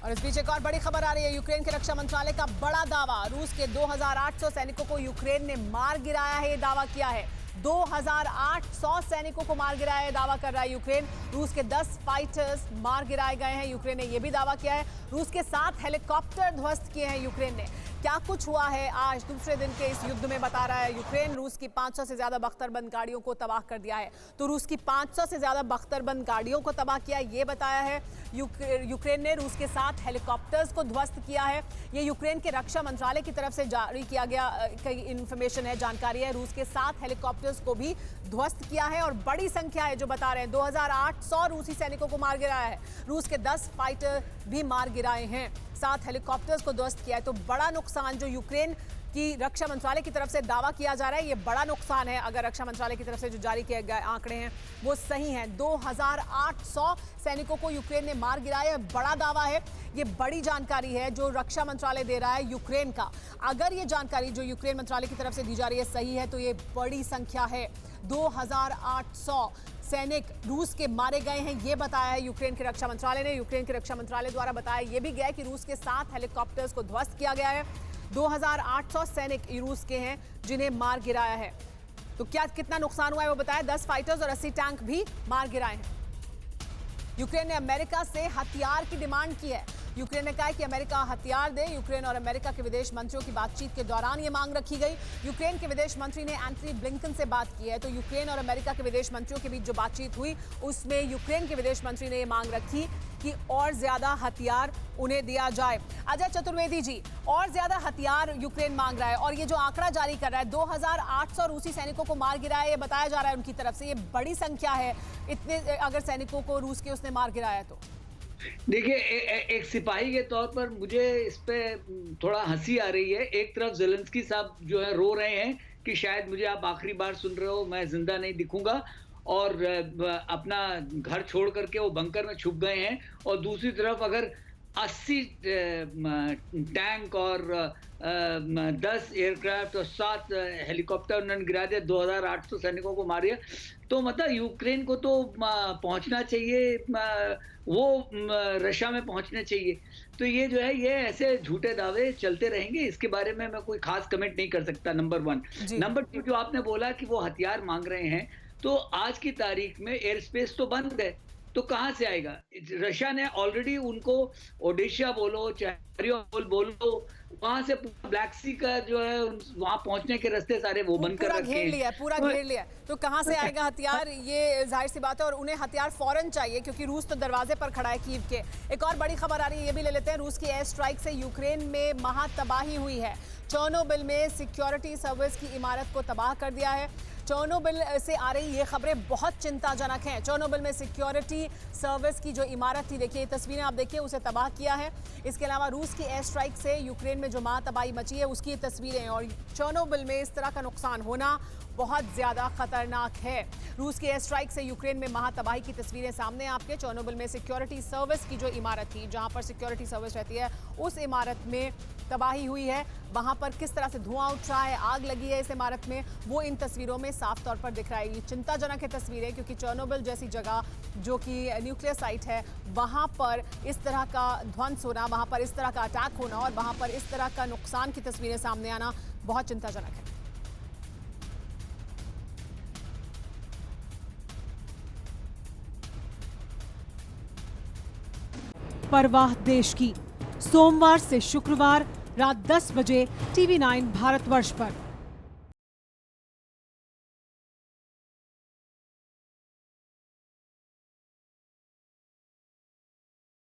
और इस बीच एक और बड़ी खबर आ रही है। यूक्रेन के रक्षा मंत्रालय का बड़ा दावा, रूस के 2800 सैनिकों को यूक्रेन ने मार गिराया है। ये दावा किया है 2800 सैनिकों को मार गिराया है, दावा कर रहा है यूक्रेन। रूस के 10 फाइटर्स मार गिराए गए हैं। यूक्रेन ने यह भी दावा किया है रूस के 7 हेलीकॉप्टर ध्वस्त किए हैं यूक्रेन ने। क्या कुछ हुआ है आज दूसरे दिन के इस युद्ध में, बता रहा है यूक्रेन। रूस की 500 से ज्यादा बख्तरबंद गाड़ियों को तबाह कर दिया है। तो रूस की 500 से ज्यादा बख्तरबंद गाड़ियों को तबाह किया, ये बताया है यूक्रेन ने। रूस के 7 हेलीकॉप्टर्स को ध्वस्त किया है। ये यूक्रेन के रक्षा मंत्रालय की तरफ से जारी किया गया कई इंफॉर्मेशन है, जानकारी है। रूस के 7 हेलीकॉप्टर्स को भी ध्वस्त किया है और बड़ी संख्या है जो बता रहे हैं 2800 रूसी सैनिकों को मार गिराया है। रूस के 10 फाइटर भी मार गिराए हैं, 7 हेलीकॉप्टर्स को ध्वस्त किया है। तो बड़ा नुकसान जो यूक्रेन की रक्षा मंत्रालय की तरफ से दावा किया जा रहा है, ये बड़ा नुकसान है। अगर रक्षा मंत्रालय की तरफ से जो जारी किए गए आंकड़े हैं वो सही हैं, 2800 सैनिकों को यूक्रेन ने मार गिराया है। बड़ा दावा है, ये बड़ी जानकारी है जो रक्षा मंत्रालय दे रहा है यूक्रेन का। अगर ये जानकारी जो यूक्रेन मंत्रालय की तरफ से दी जा रही है सही है तो ये बड़ी संख्या है। 2800 सैनिक रूस के मारे गए हैं, ये बताया है यूक्रेन के रक्षा मंत्रालय ने। यूक्रेन के रक्षा मंत्रालय द्वारा बताया यह भी गया कि रूस के 7 हेलीकॉप्टर्स को ध्वस्त किया गया है। 2800 सैनिक रूस के हैं जिन्हें मार गिराया है। तो क्या कितना नुकसान हुआ है वो बताया। 10 फाइटर्स और 80 टैंक भी मार गिराए हैं। यूक्रेन ने अमेरिका से हथियार की डिमांड की है। यूक्रेन ने कहा है कि अमेरिका हथियार दे। यूक्रेन और अमेरिका के विदेश मंत्रियों की बातचीत के दौरान ये मांग रखी गई। यूक्रेन के विदेश मंत्री ने एंथनी ब्लिंकन से बात की है। तो यूक्रेन और अमेरिका के विदेश मंत्रियों के बीच जो बातचीत हुई उसमें यूक्रेन के विदेश मंत्री ने ये मांग रखी कि और ज्यादा हथियार उन्हें दिया जाए। अजय चतुर्वेदी जी, और ज्यादा हथियार यूक्रेन मांग रहा है और ये जो आंकड़ा जारी कर रहा है 2800 रूसी सैनिकों को मार गिराया, ये बताया जा रहा है उनकी तरफ से, ये बड़ी संख्या है। इतने अगर सैनिकों को रूस के उसने मार गिराया तो देखिए, एक सिपाही के तौर पर मुझे इस पे थोड़ा हंसी आ रही है। एक तरफ ज़ेलेंस्की साहब जो है रो रहे हैं कि शायद मुझे आप आखिरी बार सुन रहे हो, मैं जिंदा नहीं दिखूंगा, और अपना घर छोड़ करके वो बंकर में छुप गए हैं। और दूसरी तरफ अगर 80 टैंक और 10 एयरक्राफ्ट और 7 हेलीकॉप्टर उन्होंने गिरा दिया, 2800 सैनिकों को मारिया, तो मतलब यूक्रेन को तो पहुंचना चाहिए, वो रशिया में पहुंचना चाहिए। तो ये जो है, ये ऐसे झूठे दावे चलते रहेंगे, इसके बारे में मैं कोई खास कमेंट नहीं कर सकता, नंबर 1। नंबर 2, जो आपने बोला कि वो हथियार मांग रहे हैं, तो आज की तारीख में एयर स्पेस तो बंद है, तो कहां से आएगा। रशिया ने ऑलरेडी उनको ओडिशा बोलो, चाहे बोलो, वहां से ब्लैक सी का जो है वहां पहुंचने के रास्ते सारे वो बंद कर रखे हैं, पूरा घेर लिया। तो कहां से आएगा हथियार, ये जाहिर सी बात है। और उन्हें हथियार फौरन चाहिए क्योंकि रूस तो दरवाजे पर खड़ा है कीव के। एक और बड़ी खबर आ रही है, ये भी ले लेते हैं। रूस की एयर स्ट्राइक से यूक्रेन में महा तबाही हुई है। चोर्नोबिल में सिक्योरिटी सर्विस की इमारत को तबाह कर दिया है। चोर्नोबिल से आ रही ये खबरें बहुत चिंताजनक हैं। चोर्नोबिल में सिक्योरिटी सर्विस की जो इमारत थी, देखिए तस्वीरें आप देखिए, उसे तबाह किया है। इसके अलावा रूस की एयर स्ट्राइक से यूक्रेन में जो महा तबाही मची है उसकी तस्वीरें। और चोर्नोबिल में इस तरह का नुकसान होना बहुत ज्यादा खतरनाक है। रूस की एयर स्ट्राइक से यूक्रेन में महा तबाही की तस्वीरें सामने आपके। चोर्नोबिल में सिक्योरिटी सर्विस की जो इमारत थी, जहां पर सिक्योरिटी सर्विस रहती है, उस इमारत में तबाही हुई है। वहां पर किस तरह से धुआं उठ रहा है, आग लगी है इस इमारत में, वो इन तस्वीरों में साफ तौर पर दिख रहा है। ये चिंताजनक है तस्वीरें, क्योंकि चोर्नोबिल जैसी जगह जो कि न्यूक्लियर साइट है, वहां पर इस तरह का ध्वंस होना, वहां पर इस तरह का अटैक होना और वहां पर इस तरह का नुकसान की तस्वीरें सामने आना बहुत चिंताजनक है। परवाह देश की, सोमवार से शुक्रवार रात 10 बजे TV9 भारतवर्ष पर।